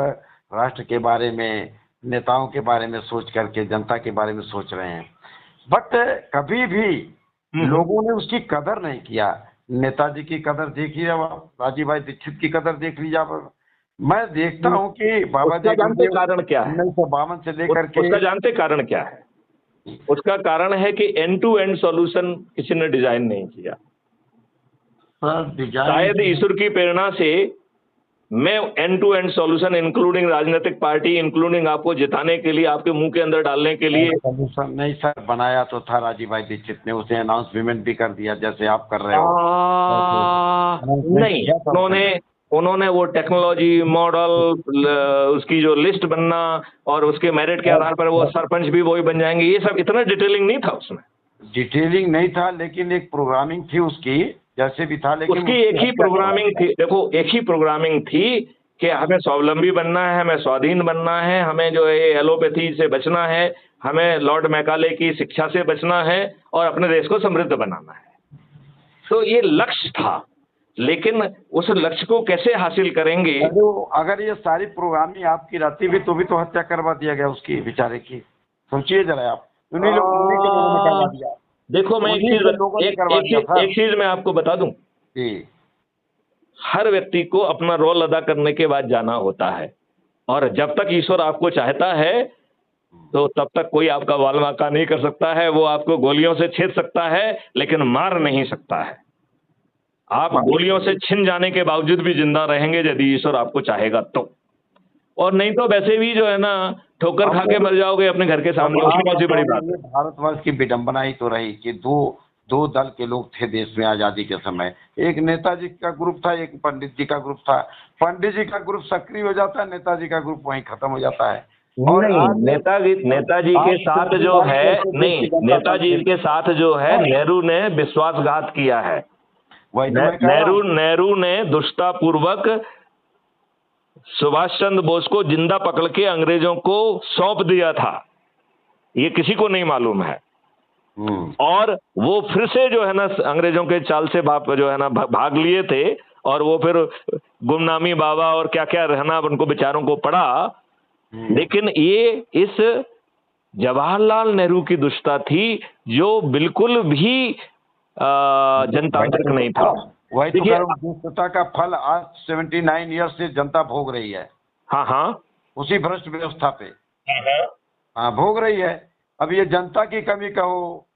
राष्ट्र के बारे में, नेताओं के बारे में सोच करके जनता के बारे में सोच रहे हैं। बट कभी भी लोगों ने उसकी कदर नहीं किया। नेताजी की कदर देख लीजिए, राजीव भाई दीक्षित की कदर देख लीजिए। मैं देखता हूँ कि बाबा जी जानते कारण क्या है? 1952 से लेकर के उसका जानते कारण क्या है? उसका कारण है कि एंड टू एंड सॉल्यूशन किसी ने डिजाइन नहीं किया। शायद ईश्वर की प्रेरणा से मैं end to end solution including राजनीतिक पार्टी, इंक्लूडिंग आपको जिताने के लिए, आपके मुंह के अंदर डालने के लिए सॉल्यूशन नहीं सर, बनाया तो था राजीव भाई दीक्षित ने, उसे अनाउंसमेंट भी कर दिया जैसे आप कर रहे हो। नहीं, उन्होंने वो टेक्नोलॉजी मॉडल, उसकी जो लिस्ट बनना और उसके मेरिट के आधार पर वो सरपंच भी वही बन जाएंगे, ये सब इतना डिटेलिंग नहीं था उसमें। डिटेलिंग नहीं था, लेकिन एक प्रोग्रामिंग थी उसकी, जैसे भी था। लेकिन उसकी एक ही प्रोग्रामिंग थी, देखो एक ही प्रोग्रामिंग थी कि हमें स्वावलंबी बनना है, हमें स्वाधीन बनना है, हमें जो है एलोपैथी से बचना है, हमें लॉर्ड मैकाले की शिक्षा से बचना है और अपने देश को समृद्ध बनाना है। तो ये लक्ष्य था। लेकिन उस लक्ष्य को कैसे हासिल करेंगे? अगर ये सारी प्रोग्रामिंग आपकी रहती भी तो भी तो हत्या करवा दिया गया उसकी बेचारे की। सोचिए जरा आप, उन्हीं लोगों ने करवा दिया। देखो मैं उन्हीं के लोगों ने करवा दिया था। एक चीज मैं आपको बता दूं, जी हर व्यक्ति को अपना रोल अदा करने के बाद जाना होता है, और जब तक ईश्वर आपको चाहता है तो तब तक कोई आपका वाल वाका नहीं कर सकता है। वो आपको गोलियों से छेद सकता है लेकिन मार नहीं सकता है। आप गोलियों से छिन जाने के बावजूद भी जिंदा रहेंगे यदि ईश्वर आपको चाहेगा तो, और नहीं तो वैसे भी जो है ना ठोकर खा के मर जाओगे अपने घर के सामने, उसकी कौन सी बड़ी बात है। भारतवर्ष की विडंबना ही तो रही कि दो दल के लोग थे देश में आजादी के समय। एक नेताजी का ग्रुप था, एक पंडित जी का ग्रुप था। पंडित जी का ग्रुप सक्रिय हो जाता है, नेताजी का ग्रुप वहीं खत्म हो जाता है। और नहीं, नेताजी के साथ जो है, नहीं, नेताजी के साथ जो है नेहरू ने विश्वासघात किया है। नेहरू ने दुष्टतापूर्वक सुभाष चंद्र बोस को जिंदा पकड़ के अंग्रेजों को सौंप दिया था, ये किसी को नहीं मालूम है। और वो फिर से जो है ना अंग्रेजों के चाल से जो है ना भाग लिए थे, और वो फिर गुमनामी बाबा और क्या क्या रहना उनको बेचारों को पड़ा। लेकिन ये इस जवाहरलाल नेहरू की दुष्टता थी जो बिल्कुल भी जनतांत्रिक नहीं था। वही तो दुष्टता का फल आज 79 ईयर्स से जनता भोग रही है। हाँ हाँ, उसी भ्रष्ट व्यवस्था पे हाँ भोग रही है। अब ये जनता की कमी कहो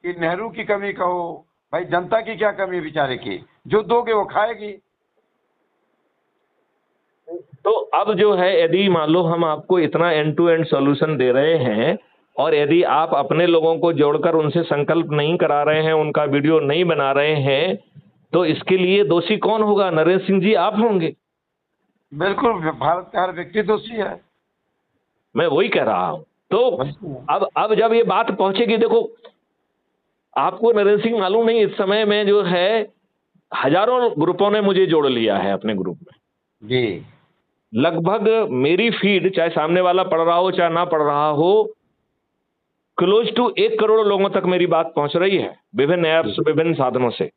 कि नेहरू की कमी कहो, भाई जनता की क्या कमी बेचारे की, जो दोगे वो खाएगी। तो अब जो है यदि मान लो हम आपको इतना एंड टू एंड सॉल्यूशन दे रहे हैं, और यदि आप अपने लोगों को जोड़कर उनसे संकल्प नहीं करा रहे हैं, उनका वीडियो नहीं बना रहे हैं, तो इसके लिए दोषी कौन होगा? नरेंद्र सिंह जी आप होंगे। बिल्कुल, भारत का हर व्यक्ति दोषी है, मैं वही कह रहा हूं। तो अब जब ये बात पहुंचेगी, देखो आपको नरेंद्र सिंह मालूम नहीं, इस समय में जो है हजारों ग्रुपों ने मुझे जोड़ लिया है अपने ग्रुप में जी। लगभग मेरी फीड चाहे सामने वाला पढ़ रहा हो चाहे ना पढ़ रहा हो, क्लोज टू 1 करोड़ लोगों तक मेरी बात पहुंच रही है विभिन्न ऐप्स, विभिन्न साधनों से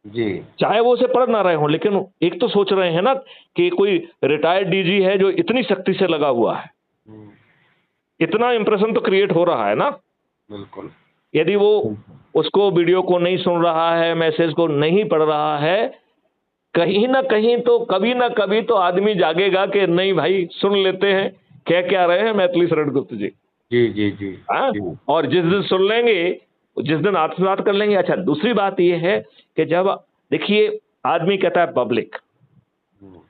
जी। चाहे वो उसे पढ़ ना रहे हो, लेकिन एक तो सोच रहे हैं ना कि कोई रिटायर्ड डीजी है जो इतनी सख्ती से लगा हुआ है, इतना इंप्रेशन तो क्रिएट हो रहा है ना। बिल्कुल। यदि वो उसको वीडियो को नहीं सुन रहा है, मैसेज को नहीं पढ़ रहा है, कहीं ना कहीं तो कभी ना कभी तो आदमी जागेगा कि नहीं भाई सुन लेते हैं क्या क्या रहे हैं मैथिली शरण गुप्त जी। जी जी जी। जी। और जिस दिन सुन लेंगे जिस दिन आत्मसात कर लेंगे। अच्छा, दूसरी बात यह है कि जब देखिए आदमी कहता है पब्लिक,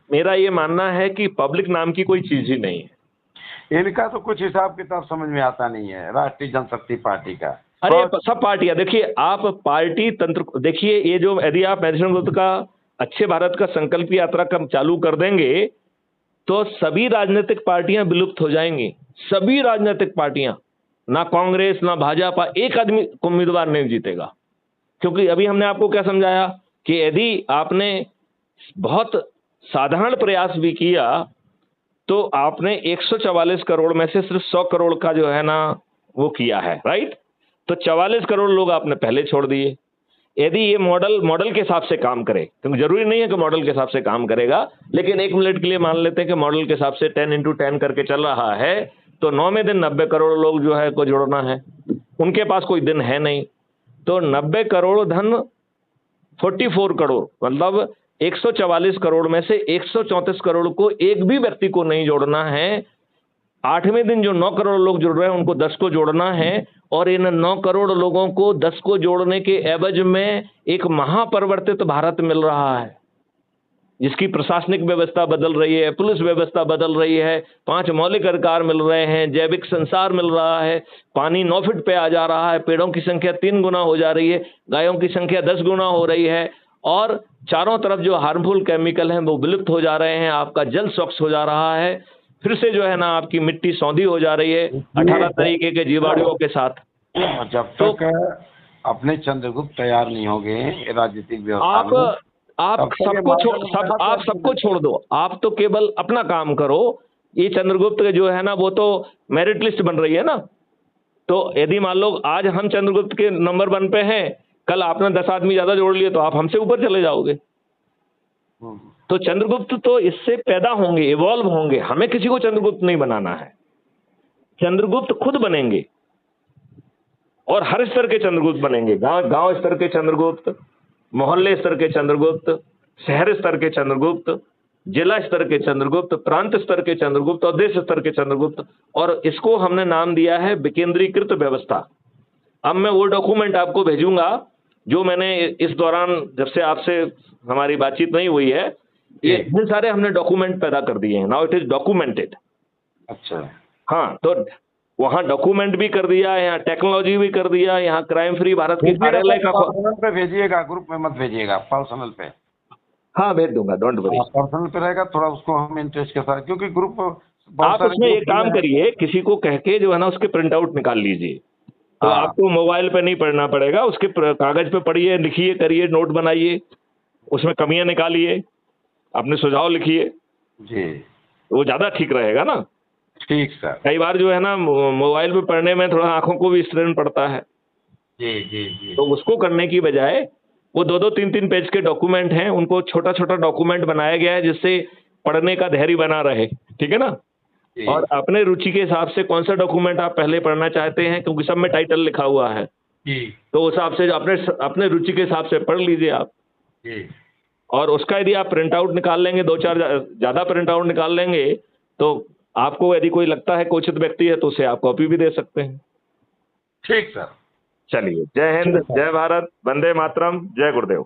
मेरा ये मानना है कि पब्लिक नाम की कोई चीज ही नहीं है। इनका तो कुछ हिसाब किताब समझ में आता नहीं है राष्ट्रीय जनशक्ति पार्टी का। अरे सब पार्टियां देखिए, आप पार्टी तंत्र देखिए, ये जो यदि आप मैथिली शरण का अच्छे भारत का संकल्प यात्रा का चालू कर देंगे तो सभी राजनीतिक पार्टियां विलुप्त हो जाएंगी। सभी राजनीतिक पार्टियां, ना कांग्रेस ना भाजपा, एक आदमी उम्मीदवार नहीं जीतेगा। क्योंकि अभी हमने आपको क्या समझाया कि यदि आपने बहुत साधारण प्रयास भी किया तो आपने 144 करोड़ में से सिर्फ 100 करोड़ का जो है ना वो किया है, राइट। तो 44 करोड़ लोग आपने पहले छोड़ दिए। यदि ये मॉडल के हिसाब से काम करे, क्योंकि जरूरी नहीं है कि मॉडल के हिसाब से काम करेगा, लेकिन एक मिनट के लिए मान लेते हैं कि मॉडल के हिसाब से 10x10 करके चल रहा है, तो 9वें दिन 90 करोड़ लोग जो है को जोड़ना है। उनके पास कोई दिन है नहीं, तो 90 करोड़ धन 44 करोड़, मतलब 144 करोड़ में से 134 करोड़ को एक भी व्यक्ति को नहीं जोड़ना है। 8वें दिन जो 9 करोड़ लोग जुड़ रहे हैं उनको 10 को जोड़ना है, और इन 9 करोड़ लोगों को 10 को जोड़ने के एवज में एक महापरिवर्तित भारत मिल रहा है, जिसकी प्रशासनिक व्यवस्था बदल रही है, पुलिस व्यवस्था बदल रही है, 5 मौलिक अधिकार मिल रहे हैं, जैविक संसार मिल रहा है, पानी 9 फीट पे आ जा रहा है, पेड़ों की संख्या 3 गुना हो जा रही है, गायों की संख्या 10 गुना हो रही है, और चारों तरफ जो हार्मफुल केमिकल हैं वो विलुप्त हो जा रहे हैं। आपका जल स्वच्छ हो जा रहा है, फिर से जो है ना आपकी मिट्टी सौंधी हो जा रही है 18 तरीके के जीवाणुओं के साथ। जब तक अपने चंद्रगुप्त तैयार नहीं होंगे राजनीतिक व्यवस्था आप सबको छोड़ दो, आप तो केवल अपना काम करो। ये चंद्रगुप्त जो है ना वो तो मेरिट लिस्ट बन रही है ना, तो यदि मान लो आज हम चंद्रगुप्त के नंबर 1 पे हैं, कल आपने 10 आदमी ज्यादा जोड़ लिए तो आप हमसे ऊपर चले जाओगे। तो चंद्रगुप्त तो इससे पैदा होंगे, इवॉल्व होंगे, हमें किसी को चंद्रगुप्त नहीं बनाना है। चंद्रगुप्त खुद बनेंगे और हर स्तर के चंद्रगुप्त बनेंगे। गांव स्तर के चंद्रगुप्त, मोहल्ले स्तर के चंद्रगुप्त, शहर स्तर के चंद्रगुप्त, जिला स्तर के चंद्रगुप्त, प्रांत स्तर के चंद्रगुप्त और देश स्तर के चंद्रगुप्त। और इसको हमने नाम दिया है विकेंद्रीकृत व्यवस्था। अब मैं वो डॉक्यूमेंट आपको भेजूंगा जो मैंने इस दौरान, जब से आपसे हमारी बातचीत नहीं हुई है, ये इतने सारे हमने डॉक्यूमेंट पैदा कर दिए हैं। Now it is documented. अच्छा। हाँ, तो वहाँ डॉक्यूमेंट भी कर दिया, यहाँ टेक्नोलॉजी भी कर दिया, यहाँ क्राइम फ्री भारत के कार्यालय का पर्सनल पे भेजिएगा, ग्रुप में मत भेजिएगा, पर्सनल पे। हाँ भेज दूंगा, डोंट वरी। पर्सनल पे रहेगा, थोड़ा उसको हम इंटरेस्ट के साथ, क्योंकि ग्रुप आप उसमें एक काम करिए, किसी को कह के जो है ना उसके प्रिंट आउट निकाल लीजिए, तो आपको मोबाइल पे नहीं पढ़ना पड़ेगा, उसके कागज पे पढ़िए, लिखिए, करिए, नोट बनाइए, उसमें कमियां निकालिए, अपने सुझाव लिखिए जी, वो ज्यादा ठीक रहेगा ना। ठीक सर। कई बार जो है ना मोबाइल पे पढ़ने में थोड़ा आंखों को भी स्ट्रेन पड़ता है। जी जी जी। तो उसको करने की बजाय वो 2-2, 3-3 पेज के डॉक्यूमेंट हैं, उनको छोटा छोटा डॉक्यूमेंट बनाया गया है जिससे पढ़ने का धैर्य बना रहे, ठीक है ना। और अपने रुचि के हिसाब से कौन सा डॉक्यूमेंट आप पहले पढ़ना चाहते हैं, क्योंकि सब में टाइटल लिखा हुआ है जी, तो उस हिसाब से अपने रुचि के हिसाब से पढ़ लीजिए आप जी। और उसका यदि आप प्रिंट आउट निकाल लेंगे, 2-4 ज्यादा प्रिंट आउट निकाल लेंगे, तो आपको यदि कोई लगता है कोई उचित व्यक्ति है तो उसे आप कॉपी भी दे सकते हैं। ठीक सर। चलिए, जय हिंद, जय भारत, वंदे मातरम, जय गुरुदेव।